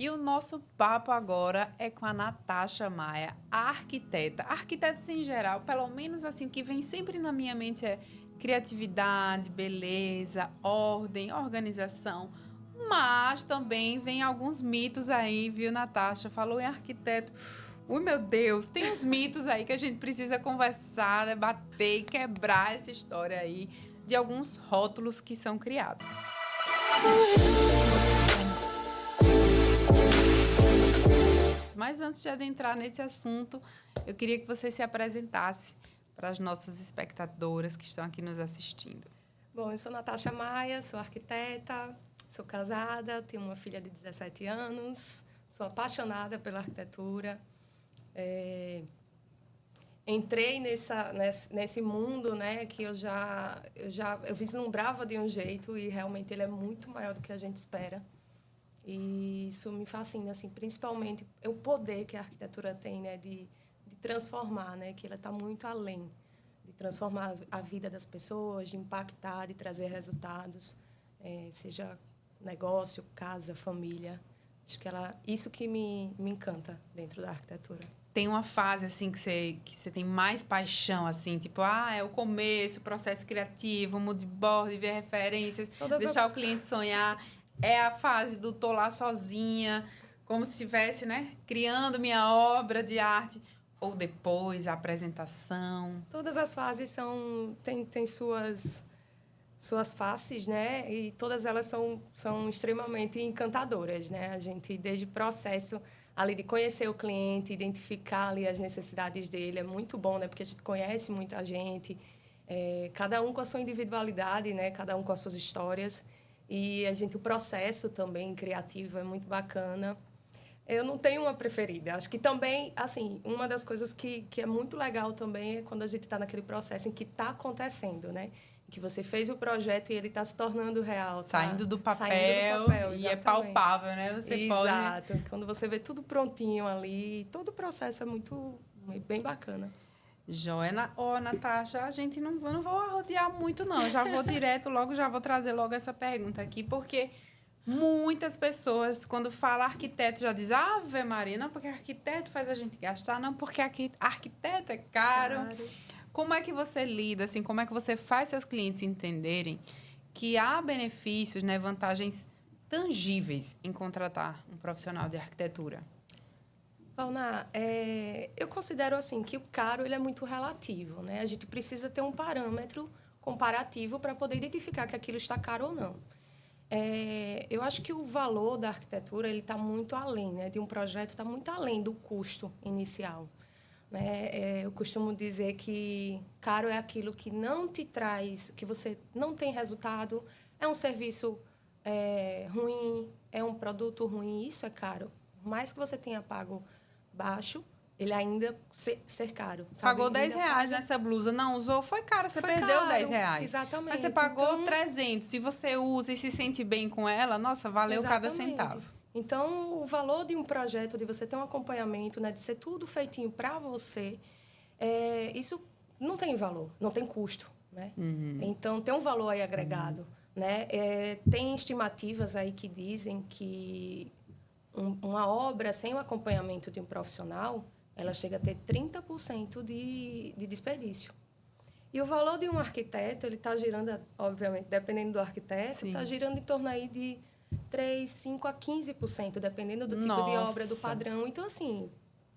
E o nosso papo agora é com a Natasha Maia, a arquiteta. Arquitetos em geral, pelo menos assim, o que vem sempre na minha mente é criatividade, beleza, ordem, organização. Mas também vem alguns mitos aí, viu, Natasha? Falou em arquiteto. Ui, meu Deus, tem uns mitos aí que a gente precisa conversar, debater e quebrar essa história aí de alguns rótulos que são criados. Mas antes de adentrar nesse assunto, eu queria que você se apresentasse para as nossas espectadoras que estão aqui nos assistindo. Bom, eu sou Natasha Maia, sou arquiteta, sou casada, tenho uma filha de 17 anos, sou apaixonada pela arquitetura. Entrei nesse mundo, né, que eu vislumbrava de um jeito e realmente ele é muito maior do que a gente espera. E isso me fascina, assim, principalmente o poder que a arquitetura tem, né, de transformar, né, que ela está muito além de transformar a vida das pessoas, de impactar, de trazer resultados, seja negócio, casa, família. Acho que isso que me encanta dentro da arquitetura. Tem uma fase, assim, que você tem mais paixão, assim, tipo, é o começo, o processo criativo, mood board, ver referências, deixar o cliente sonhar. É a fase do tô lá sozinha, como se estivesse, né, criando minha obra de arte. Ou depois, a apresentação. Todas as fases têm suas faces, né? E todas elas são extremamente encantadoras, né? A gente, desde o processo ali de conhecer o cliente, identificar ali as necessidades dele, é muito bom, né? Porque a gente conhece muita gente, cada um com a sua individualidade, né? Cada um com as suas histórias. E o processo também criativo é muito bacana. Eu não tenho uma preferida. Acho que também, assim, uma das coisas que é muito legal também é quando a gente está naquele processo em que está acontecendo, né? Que você fez o projeto e ele está se tornando real. Saindo do papel exatamente. E é palpável, né? Exato. Quando você vê tudo prontinho ali, todo o processo é bem bacana. Joia. Natasha, a gente não vou arrodear muito, não. Já vou direto logo, já vou trazer logo essa pergunta aqui, porque muitas pessoas, quando fala arquiteto, já dizem, Ave Maria, não porque arquiteto faz a gente gastar, não porque arquiteto é caro. Como é que você lida, assim, como é que você faz seus clientes entenderem que há benefícios, né, vantagens tangíveis em contratar um profissional de arquitetura? Paula, eu considero assim que o caro ele é muito relativo, né? A gente precisa ter um parâmetro comparativo para poder identificar que aquilo está caro ou não. Eu acho que o valor da arquitetura ele está muito além, né? De um projeto, está muito além do custo inicial. Né? Eu costumo dizer que caro é aquilo que não te traz, que você não tem resultado, é um serviço ruim, é um produto ruim, isso é caro. Por mais que você tenha pago baixo, ele ainda ser caro. Sabe? Pagou R$10 nessa blusa, não usou, foi caro, você perdeu caro, R$10. Exatamente. Mas você pagou 300, se você usa e se sente bem com ela, nossa, valeu cada centavo. Então, o valor de um projeto, de você ter um acompanhamento, né, de ser tudo feitinho para você, isso não tem valor, não tem custo, né? Uhum. Então, tem um valor aí agregado, né? Tem estimativas aí que dizem que uma obra sem o acompanhamento de um profissional, ela chega a ter 30% de desperdício. E o valor de um arquiteto, ele está girando, obviamente, dependendo do arquiteto, está girando em torno aí de 3, 5 a 15%, dependendo do tipo de obra, do padrão. Então, assim,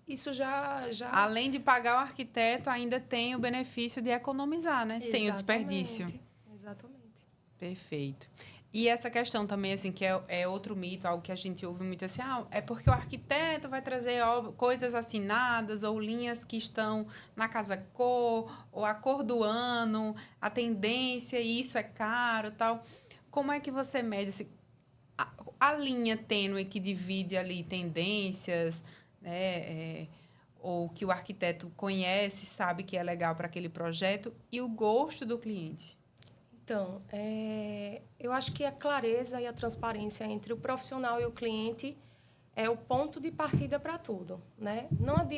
isso já... Além de pagar o arquiteto, ainda tem o benefício de economizar, né? Exatamente. Sem o desperdício. Exatamente. Perfeito. E essa questão também, assim, que é outro mito, algo que a gente ouve muito assim, é porque o arquiteto vai trazer coisas assinadas ou linhas que estão na casa cor, ou a cor do ano, a tendência, e isso é caro, tal. Como é que você mede assim, a linha tênue que divide ali tendências, né, ou que o arquiteto conhece, sabe que é legal para aquele projeto, e o gosto do cliente? Então, eu acho que a clareza e a transparência entre o profissional e o cliente é o ponto de partida para tudo, né?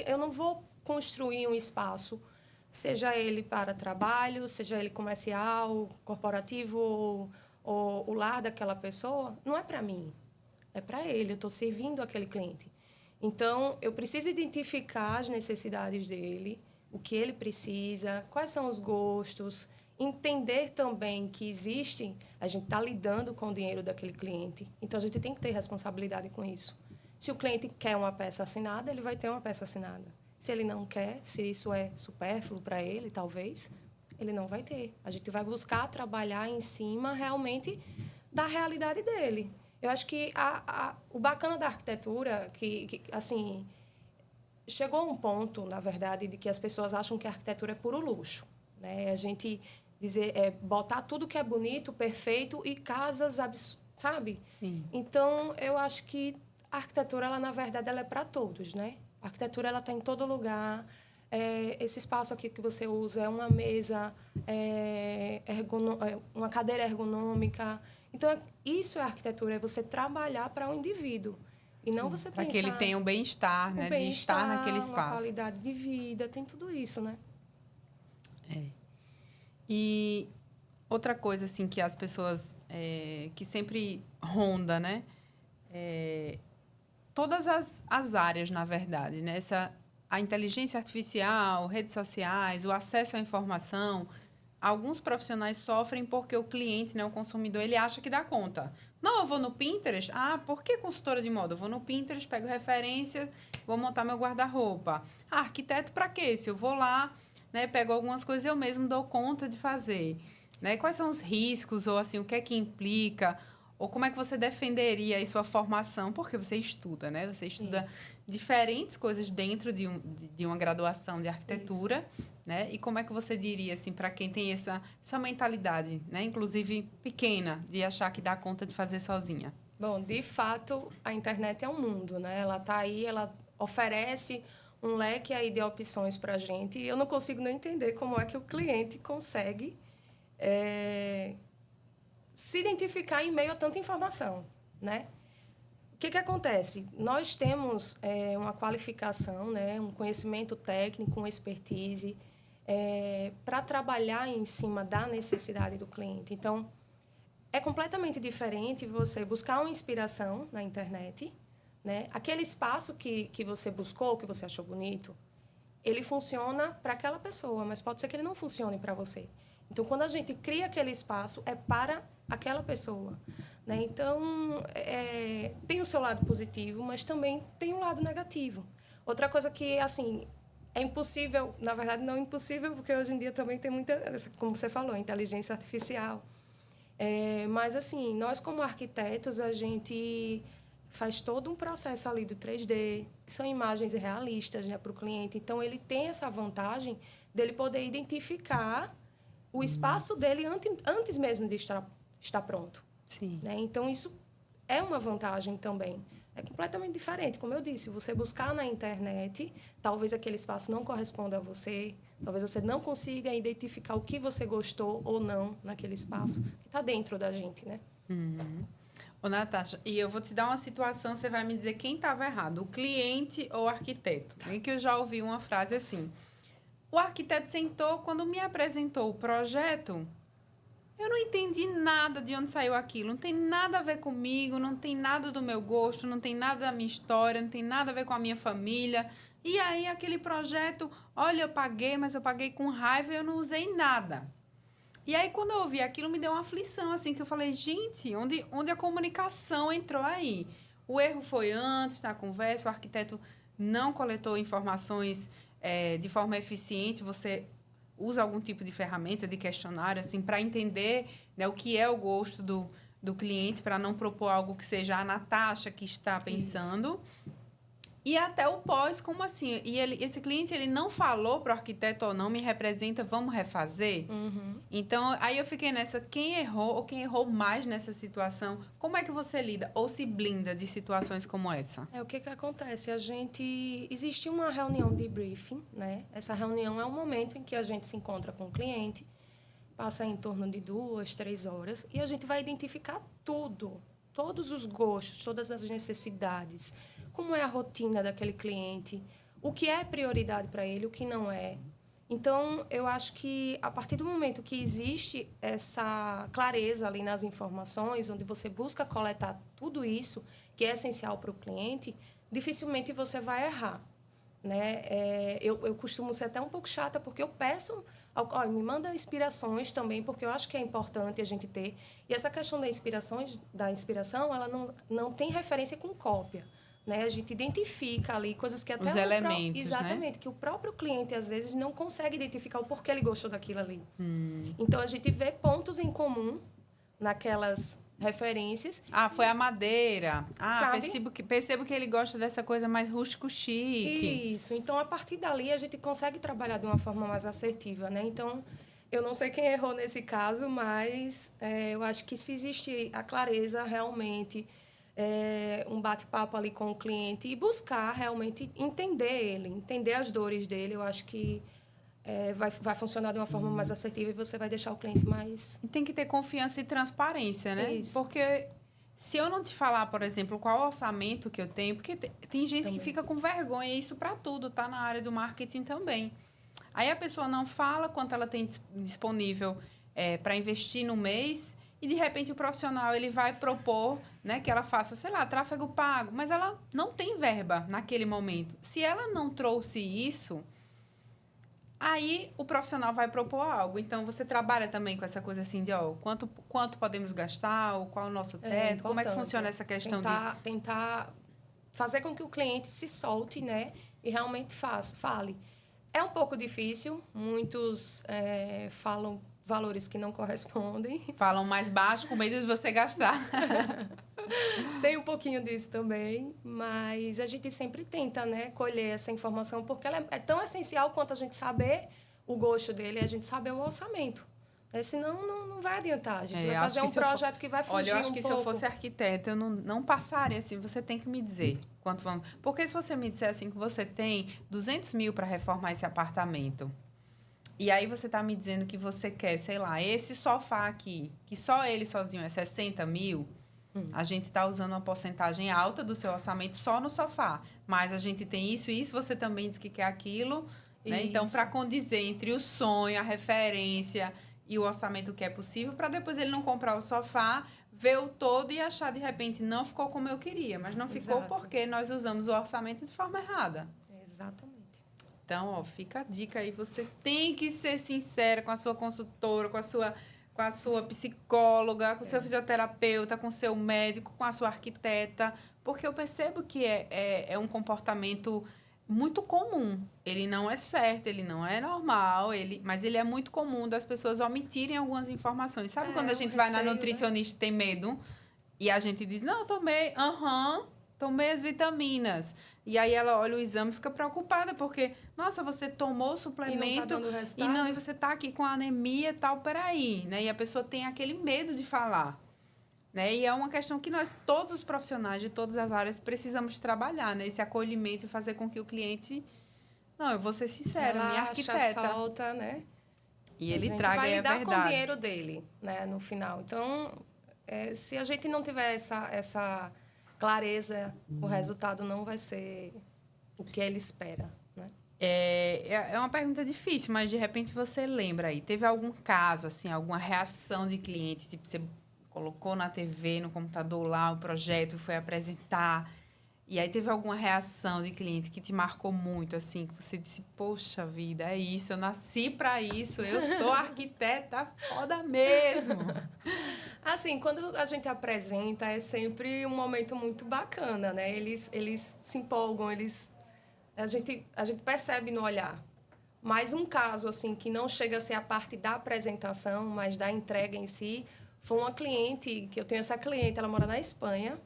Eu não vou construir um espaço, seja ele para trabalho, seja ele comercial, corporativo ou o lar daquela pessoa, não é para mim. é para ele, eu estou servindo aquele cliente. Então, eu preciso identificar as necessidades dele, o que ele precisa, quais são os gostos, entender também que existe, a gente está lidando com o dinheiro daquele cliente, então a gente tem que ter responsabilidade com isso. Se o cliente quer uma peça assinada, ele vai ter uma peça assinada. Se ele não quer, se isso é supérfluo para ele, talvez, ele não vai ter. A gente vai buscar trabalhar em cima, realmente, da realidade dele. Eu acho que o bacana da arquitetura, assim, chegou a um ponto, na verdade, de que as pessoas acham que a arquitetura é puro luxo, né? A gente botar tudo que é bonito, perfeito e casas, sabe? Sim. Então, eu acho que a arquitetura, ela, na verdade, ela é para todos, né? A arquitetura, ela está em todo lugar. Esse espaço aqui que você usa é uma mesa, uma cadeira ergonômica. Então, isso é arquitetura, é você trabalhar para o indivíduo. E não você pensar... Para que ele tenha um bem-estar, né? De estar naquele espaço. Uma qualidade de vida, tem tudo isso, né? E outra coisa, assim, que as pessoas... que sempre ronda, né? Todas as áreas, na verdade, né? A inteligência artificial, redes sociais, o acesso à informação... Alguns profissionais sofrem porque o cliente, né, o consumidor, ele acha que dá conta. Não, eu vou no Pinterest. Ah, por que consultora de moda? Eu vou no Pinterest, pego referência, vou montar meu guarda-roupa. Ah, arquiteto para quê? Se eu vou lá, né, pego algumas coisas eu mesmo dou conta de fazer. Né? Quais são os riscos ou assim, o que é que implica? Ou como é que você defenderia aí sua formação? Porque você estuda, né? Você estuda diferentes coisas dentro de uma graduação de arquitetura, né? E como é que você diria, assim, para quem tem essa mentalidade, né? Inclusive pequena, de achar que dá conta de fazer sozinha? Bom, de fato, a internet é um mundo, né? Ela está aí, ela oferece um leque aí de opções para a gente. E eu não consigo nem entender como é que o cliente consegue... se identificar em meio a tanta informação, né? O que acontece? Nós temos uma qualificação, né? Um conhecimento técnico, uma expertise para trabalhar em cima da necessidade do cliente. Então, é completamente diferente você buscar uma inspiração na internet, né? Aquele espaço que você buscou, que você achou bonito, ele funciona para aquela pessoa, mas pode ser que ele não funcione para você. Então, quando a gente cria aquele espaço, é para aquela pessoa, né? Então, tem o seu lado positivo, mas também tem um lado negativo. Outra coisa que, assim, é impossível, na verdade, não é impossível, porque hoje em dia também tem muita, como você falou, inteligência artificial. Mas, assim, nós como arquitetos, a gente faz todo um processo ali do 3D, que são imagens realistas, né, para o cliente. Então, ele tem essa vantagem dele poder identificar o espaço dele antes mesmo de estar pronto. Sim. Né? Então, isso é uma vantagem também. É completamente diferente. Como eu disse, você buscar na internet, talvez aquele espaço não corresponda a você, talvez você não consiga identificar o que você gostou ou não naquele espaço, que está dentro da gente, né? Uhum. Ô, Natasha, e eu vou te dar uma situação, você vai me dizer quem estava errado, o cliente ou o arquiteto. Nem que eu já ouvi uma frase assim... O arquiteto sentou, quando me apresentou o projeto, eu não entendi nada de onde saiu aquilo. Não tem nada a ver comigo, não tem nada do meu gosto, não tem nada da minha história, não tem nada a ver com a minha família. E aí, aquele projeto, olha, eu paguei, mas eu paguei com raiva e eu não usei nada. E aí, quando eu ouvi aquilo, me deu uma aflição, assim, que eu falei, gente, onde a comunicação entrou aí? O erro foi antes da conversa, o arquiteto não coletou informações... de forma eficiente, você usa algum tipo de ferramenta, de questionário, assim, para entender, né, o que é o gosto do cliente, para não propor algo que seja a Natasha que está pensando. Isso. E até o pós, como assim? E esse cliente, ele não falou para o arquiteto ou não, me representa, vamos refazer? Uhum. Então, aí eu fiquei nessa, quem errou ou quem errou mais nessa situação? Como é que você lida ou se blinda de situações como essa? O que acontece? Existe uma reunião de briefing, né? Essa reunião é um momento em que a gente se encontra com o cliente, passa em torno de 2, 3 horas, e a gente vai identificar tudo, todos os gostos, todas as necessidades, como é a rotina daquele cliente, o que é prioridade para ele, o que não é. Então, eu acho que a partir do momento que existe essa clareza ali nas informações, onde você busca coletar tudo isso, que é essencial para o cliente, dificilmente você vai errar, né? Eu costumo ser até um pouco chata, porque eu peço... Olha, me manda inspirações também, porque eu acho que é importante a gente ter. E essa questão da inspiração, ela não tem referência com cópia. Né? A gente identifica ali coisas que até... Os elementos, exatamente, né? que o próprio cliente, às vezes, não consegue identificar o porquê ele gostou daquilo ali. Então, a gente vê pontos em comum naquelas referências. Foi a madeira. Sabe? Percebo que ele gosta dessa coisa mais rústico chique. Isso. Então, a partir dali, a gente consegue trabalhar de uma forma mais assertiva, né? Então, eu não sei quem errou nesse caso, mas eu acho que se existe a clareza realmente... um bate-papo ali com o cliente e buscar realmente entender as dores dele. Eu acho que vai funcionar de uma forma mais assertiva e você vai deixar o cliente mais... E tem que ter confiança e transparência, né? Isso. Porque se eu não te falar, por exemplo, qual orçamento que eu tenho, porque tem gente Também. que fica com vergonha, e isso para tudo, tá na área do marketing também. Aí a pessoa não fala quanto ela tem disponível para investir no mês. E, de repente, o profissional ele vai propor, né, que ela faça, sei lá, tráfego pago. Mas ela não tem verba naquele momento. Se ela não trouxe isso, aí o profissional vai propor algo. Então, você trabalha também com essa coisa assim de, quanto podemos gastar, ou qual é o nosso teto? Como é que funciona essa questão tentar fazer com que o cliente se solte, né? E realmente fale. É um pouco difícil. Muitos falam valores que não correspondem. Falam mais baixo com medo de você gastar. Tem um pouquinho disso também, mas a gente sempre tenta, né, colher essa informação, porque ela é tão essencial quanto a gente saber o gosto dele e a gente saber o orçamento. Senão, não vai adiantar. A gente vai fazer um projeto que vai fugir um pouco. Olha, eu acho que se eu fosse arquiteta, eu não passaria assim. Você tem que me dizer quanto vamos... Porque se você me disser assim que você tem 200 mil para reformar esse apartamento... E aí você está me dizendo que você quer, sei lá, esse sofá aqui, que só ele sozinho é 60 mil, a gente está usando uma porcentagem alta do seu orçamento só no sofá. Mas a gente tem isso e isso, você também diz que quer aquilo. Né? Então, para condizer entre o sonho, a referência e o orçamento que é possível, para depois ele não comprar o sofá, ver o todo e achar, de repente, não ficou como eu queria. Mas não ficou porque nós usamos o orçamento de forma errada. Exatamente. Então, fica a dica aí. Você tem que ser sincera com a sua consultora, com a sua psicóloga, com o seu fisioterapeuta, com o seu médico, com a sua arquiteta. Porque eu percebo que é um comportamento muito comum. Ele não é certo, ele não é normal, mas ele é muito comum das pessoas omitirem algumas informações. Sabe quando a gente vai na nutricionista e tem medo? E a gente diz, não, eu tomei as vitaminas. E aí ela olha o exame e fica preocupada, porque, nossa, você tomou o suplemento e você tá aqui com anemia e tal, peraí, né? E a pessoa tem aquele medo de falar, né? E é uma questão que nós, todos os profissionais de todas as áreas, precisamos trabalhar, né? Esse acolhimento e fazer com que o cliente... Não, eu vou ser sincera, minha arquiteta... solta, né? E ele traga a verdade. Vai lidar com o dinheiro dele, né? No final. Então, se a gente não tiver essa clareza, o resultado não vai ser o que ele espera, né? É uma pergunta difícil, mas de repente você lembra aí. Teve algum caso, assim, alguma reação de cliente? Tipo, você colocou na TV, no computador lá o projeto, foi apresentar. E aí teve alguma reação de cliente que te marcou muito, assim, que você disse, poxa vida, é isso, eu nasci para isso, eu sou arquiteta foda mesmo. Assim, quando a gente apresenta, é sempre um momento muito bacana, né? Eles se empolgam, a gente percebe no olhar. Mas um caso, assim, que não chega a ser a parte da apresentação, mas da entrega em si, foi uma cliente, que eu tenho essa cliente, ela mora na Espanha,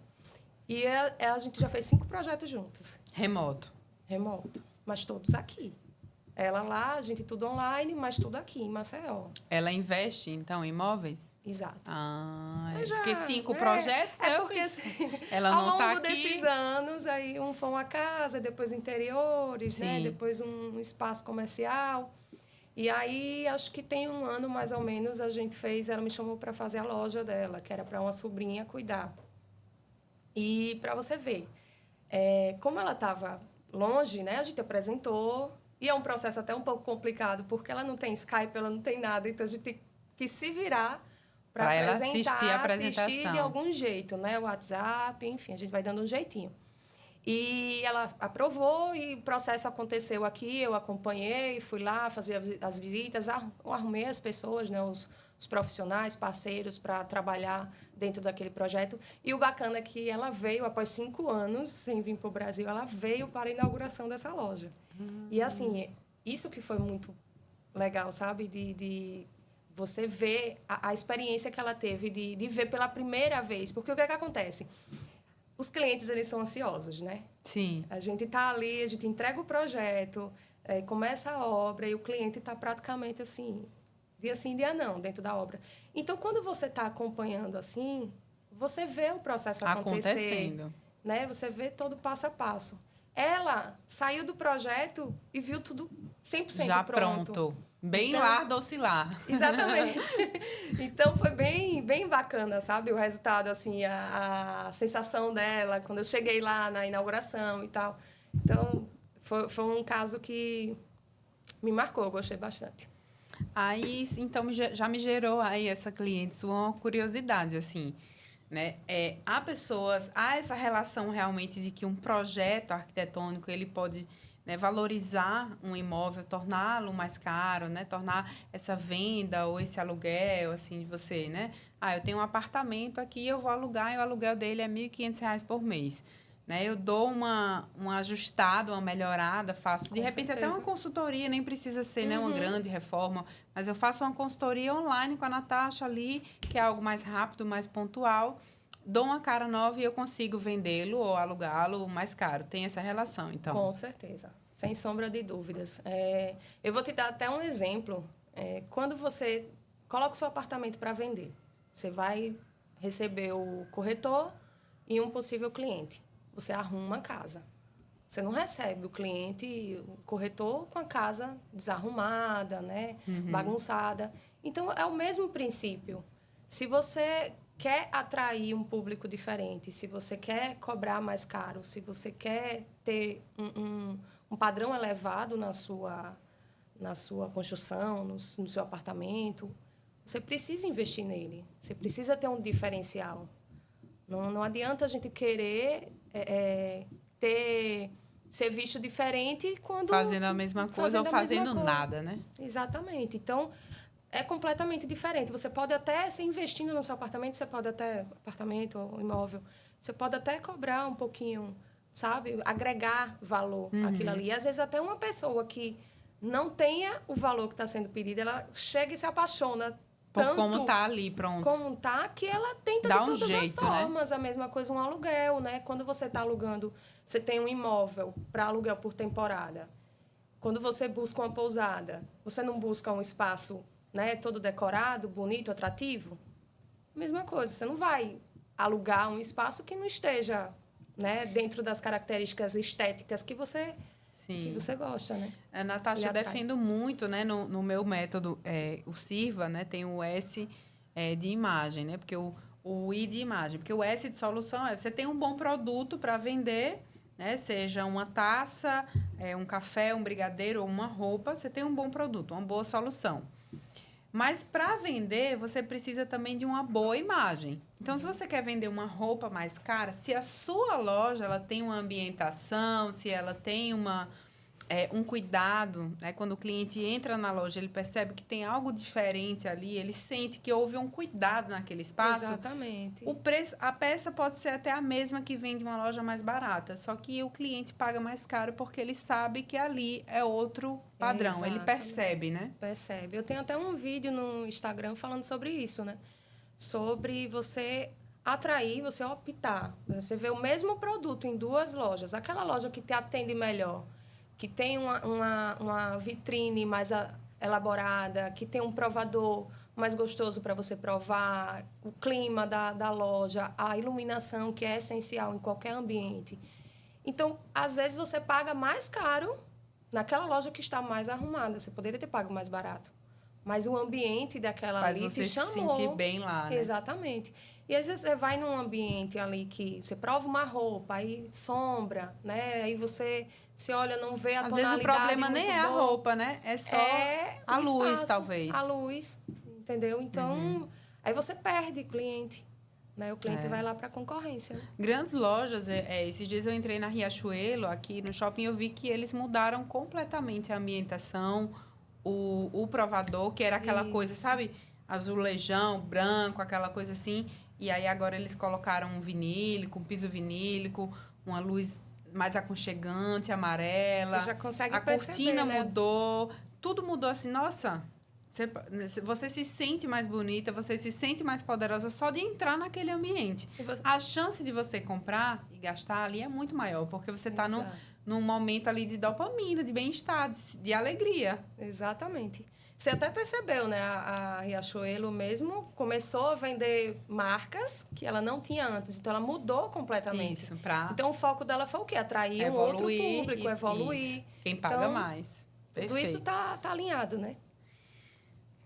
e a gente já fez 5 projetos juntos. Remoto, mas todos aqui. Ela lá, a gente tudo online, mas tudo aqui, em Maceió. Ela investe, então, em imóveis? Exato. Porque 5 projetos, porque assim, ela não está aqui. Ao longo desses anos, aí foi uma casa, depois interiores, né? Depois um espaço comercial. E aí, acho que tem um ano, mais ou menos, ela me chamou para fazer a loja dela, que era para uma sobrinha cuidar. E para você ver, como ela estava longe, né? A gente apresentou E é um processo até um pouco complicado, porque ela não tem Skype, ela não tem nada, então a gente tem que se virar para ela assistir a apresentação. assistir de algum jeito, né? O WhatsApp, enfim, a gente vai dando um jeitinho. E ela aprovou e o processo aconteceu aqui, eu acompanhei, fui lá fazer as visitas, arrumei as pessoas, né, os profissionais, parceiros para trabalhar dentro daquele projeto. E o bacana é que ela veio, após 5 anos, sem vir para o Brasil, ela veio para a inauguração dessa loja. E, assim, isso que foi muito legal, sabe? De você ver a experiência que ela teve de ver pela primeira vez. Porque o que é que acontece? Os clientes, eles são ansiosos, né? Sim. A gente está ali, a gente entrega o projeto, começa a obra e o cliente está praticamente assim, dia sim, dia não, dentro da obra. Então, quando você está acompanhando assim, você vê o processo acontecendo, né? Você vê todo passo a passo. Ela saiu do projeto e viu tudo 100% já pronto. Bem então, lar doce lar. Exatamente. Então, foi bem bacana, sabe? O resultado, assim, a sensação dela quando eu cheguei lá na inauguração e tal. Então, foi um caso que me marcou, eu gostei bastante. Aí, então, já me gerou aí essa cliente uma curiosidade, assim, né? Há essa relação realmente de que um projeto arquitetônico, ele pode... né, valorizar um imóvel, torná-lo mais caro, né, tornar essa venda ou esse aluguel, assim, de você, né? Eu tenho um apartamento aqui, eu vou alugar e o aluguel dele é R$ 1.500 por mês. Né? Eu dou uma ajustada, uma melhorada, faço, de repente, até uma consultoria, nem precisa ser né, uma grande reforma, mas eu faço uma consultoria online com a Natasha ali, que é algo mais rápido, mais pontual, dou uma cara nova e eu consigo vendê-lo ou alugá-lo mais caro. Tem essa relação, então. Com certeza, sem sombra de dúvidas. Eu vou te dar até um exemplo. Quando você coloca o seu apartamento para vender, você vai receber o corretor e um possível cliente. Você arruma uma casa. Você não recebe o cliente, o corretor, com a casa desarrumada, né? Bagunçada. Então, é o mesmo princípio. Se você quer atrair um público diferente, se você quer cobrar mais caro, se você quer ter um padrão elevado na sua construção, no seu apartamento, você precisa investir nele. Você precisa ter um diferencial. Não adianta a gente querer ser visto diferente quando... Fazendo a mesma coisa ou fazendo nada, né? Exatamente. Então, é completamente diferente. Você pode até, se investindo no seu apartamento, apartamento ou imóvel, você pode até cobrar um pouquinho, sabe? Agregar valor àquilo ali. E, às vezes, até uma pessoa que não tenha o valor que está sendo pedido, ela chega e se apaixona por como está ali, pronto. Como está, que ela tenta de todas as formas. Né? A mesma coisa um aluguel, né? Quando você está alugando, você tem um imóvel para aluguel por temporada. Quando você busca uma pousada, você não busca um espaço, né, todo decorado, bonito, atrativo? Mesma coisa, você não vai alugar um espaço que não esteja, né, dentro das características estéticas que você gosta, né? Natasha, eu defendo muito, né, no meu método, o Sirva, né, tem o S de imagem, né, porque o I de imagem, porque o S de solução você tem um bom produto para vender, né, seja uma taça, um café, um brigadeiro ou uma roupa, você tem um bom produto, uma boa solução. Mas, para vender, você precisa também de uma boa imagem. Então, se você quer vender uma roupa mais cara, se a sua loja ela tem uma ambientação, se ela tem um cuidado, né? Quando o cliente entra na loja, ele percebe que tem algo diferente ali, ele sente que houve um cuidado naquele espaço. Exatamente. O preço, a peça pode ser até a mesma que vem de uma loja mais barata, só que o cliente paga mais caro porque ele sabe que ali é outro padrão, ele percebe, né? Percebe. Eu tenho até um vídeo no Instagram falando sobre isso, né? Sobre você atrair, você optar. Você vê o mesmo produto em 2 lojas. Aquela loja que te atende melhor, que tem uma vitrine mais elaborada, que tem um provador mais gostoso para você provar, o clima da loja, a iluminação, que é essencial em qualquer ambiente. Então, às vezes, você paga mais caro naquela loja que está mais arrumada. Você poderia ter pago mais barato. mas o ambiente daquela Faz ali você te se chamou. sentir bem lá, né? Exatamente. E às vezes você vai num ambiente ali que você prova uma roupa, aí sombra, né? Aí você se olha, não vê a Às vezes o tonalidade problema muito nem é a boa. roupa, né? É só É a o luz, espaço, talvez. a luz, entendeu? Então, aí você perde cliente, né? O cliente vai lá para a concorrência. Grandes lojas, esses dias eu entrei na Riachuelo, aqui no shopping, eu vi que eles mudaram completamente a ambientação, o provador, que era aquela coisa, sabe? Azulejão, branco, aquela coisa assim. E aí agora eles colocaram um vinílico, um piso vinílico, uma luz mais aconchegante, amarela. Você já consegue a perceber, cortina né? mudou, tudo mudou assim, nossa. Você se sente mais bonita, você se sente mais poderosa só de entrar naquele ambiente. A chance de você comprar e gastar ali é muito maior, porque você está num momento ali de dopamina, de bem-estar, de alegria. Exatamente. Você até percebeu, né? A Riachuelo mesmo começou a vender marcas que ela não tinha antes. Então, ela mudou completamente. Isso, Então, o foco dela foi o quê? Atrair um outro público, evoluir. Isso. Quem paga mais. Tudo isso tá alinhado, né?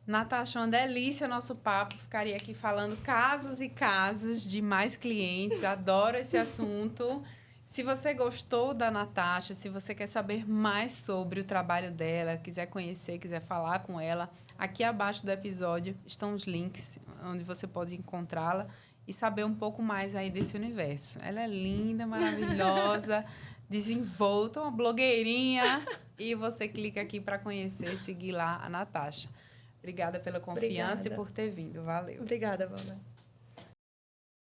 Natasha, uma delícia o nosso papo. Ficaria aqui falando casos e casos de mais clientes. Adoro esse assunto. Se você gostou da Natasha, se você quer saber mais sobre o trabalho dela, quiser conhecer, quiser falar com ela, aqui abaixo do episódio estão os links onde você pode encontrá-la e saber um pouco mais aí desse universo. Ela é linda, maravilhosa, desenvolta, uma blogueirinha. E você clica aqui para conhecer, seguir lá a Natasha. Obrigada pela confiança e por ter vindo. Valeu. Obrigada, Vana.